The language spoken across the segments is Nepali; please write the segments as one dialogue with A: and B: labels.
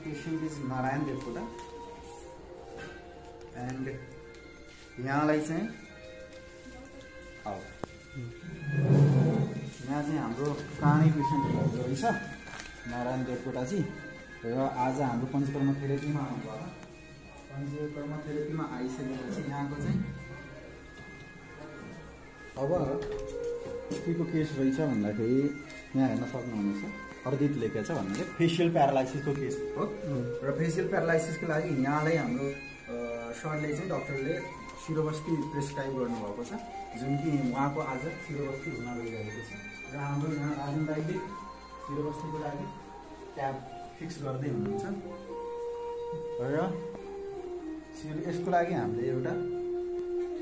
A: patient is Narayan Devkota and यहाँलाई चाहिँ यहाँ चाहिँ हाम्रो कानै पेसेन्ट भएको रहेछ नारायण देवकोटाजी र आज हाम्रो पञ्चकर्म थेरेपीमा आउनुभयो। पञ्चकर्म थेरेपीमा आइसकेपछि यहाँको चाहिँ अब के को केस रहेछ भन्दाखेरि यहाँ हेर्न सक्नुहुनेछ अर्दित लेखेको छ भन्नाले फेसियल प्यारालाइसिसको केस हो र फेसियल प्यारालाइसिसको लागि यहाँलाई हाम्रो सरले चाहिँ डाक्टरले शिरोवस्ती प्रेस्क्राइब गर्नुभएको छ जुन कि उहाँको आज शिरोवस्ती हुन गइरहेको छ र हाम्रो यहाँ राजन दाइले शिरोवस्तीको लागि ट्याब फिक्स गर्दै हुनुहुन्छ र यसको लागि हामीले एउटा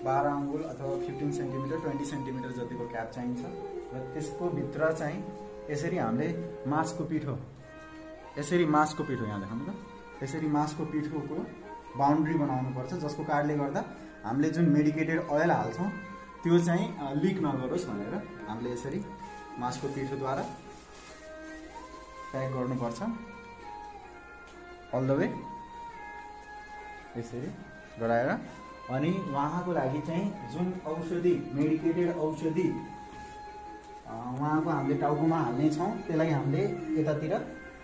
A: 12 अङ्गुल अथवा 15 सेन्टिमिटर 20 सेन्टिमिटर जतिको क्याप चाहिन्छ र त्यसको भित्र चाहिँ यसरी हामीले मासको पिठो यहाँ देखाउनु त यसरी मासको पिठोको बाउन्ड्री बनाउनु पर्छ जसको कारणले गर्दा हामीले जुन मेडिकेटेड ओइल हाल्छौँ त्यो चाहिँ लिक नगरोस् भनेर हामीले यसरी मासको पिठोद्वारा प्याक गर्नुपर्छ अल द वे यसरी गराएर अनि उहाँको लागि चाहिँ जुन औषधि मेडिकेटेड औषधि उहाँको हामीले टाउकोमा हाल्ने छौँ त्यसलाई हामीले यतातिर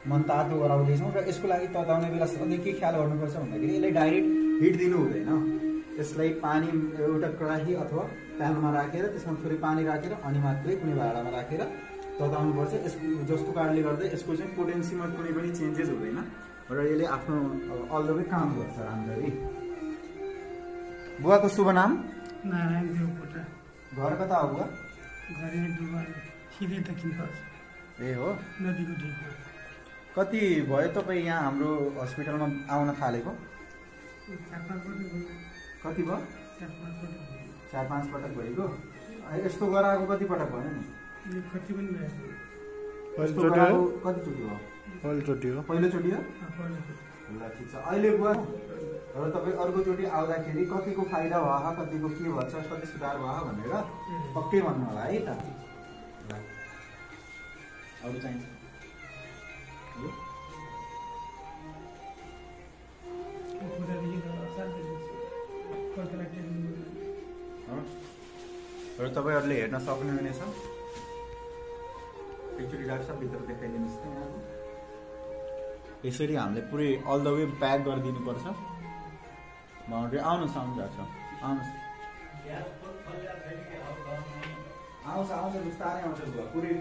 A: मनतातो गराउँदैछौँ र यसको लागि तताउने बेला सधैँ के ख्याल गर्नुपर्छ भन्दाखेरि यसलाई डाइरेक्ट हिट दिनु हुँदैन। यसलाई पानी एउटा कराही अथवा प्यानमा राखेर त्यसमा थोरै पानी राखेर अनि मात्रै कुनै भाँडामा राखेर तताउनुपर्छ। जसको कारणले गर्दा यसको चाहिँ पोटेन्सीमा कुनै पनि चेन्जेस हुँदैन र यसले आफ्नो अल द वे काम गर्छ राम्ररी। बुवाको शुभ नाम
B: नारायण देवकोटा।
A: घर कता हो बुवा?
B: घर डुबा सिधै दक्षिण पर्छ।
A: ए हो
B: नदीको डिपमा।
A: कति भयो तपाईँ यहाँ हाम्रो हस्पिटलमा आउन थालेको? कति भयो? 4-5 पटक भइगयो। यस्तो गराएको कति पटक भयो नि?
B: कति पनि भयो।
A: कतिचोटि भयो?
C: पहिलोचोटि हो।
A: पहिलोचोटि हो? ल ठिक छ। अहिले बुवा र तपाईँ अर्कोचोटि आउँदाखेरि कतिको फाइदा भयो कतिको के भन्छ कति सुधार भयो भनेर पक्कै भन्नु होला है त। अरू चाहिन्छ र तपाईँहरूले हेर्न सक्नुहुनेछ। एकचोटि डाक्टर साहब भित्र देखाइदिनुहोस् न। यहाँको यसरी हामीले पुरै अल द वे प्याक गरिदिनुपर्छ बाउन्ड्री। आउनुहोस् डाक्टर आउनुहोस् बिस्तारै आउँछ पुरै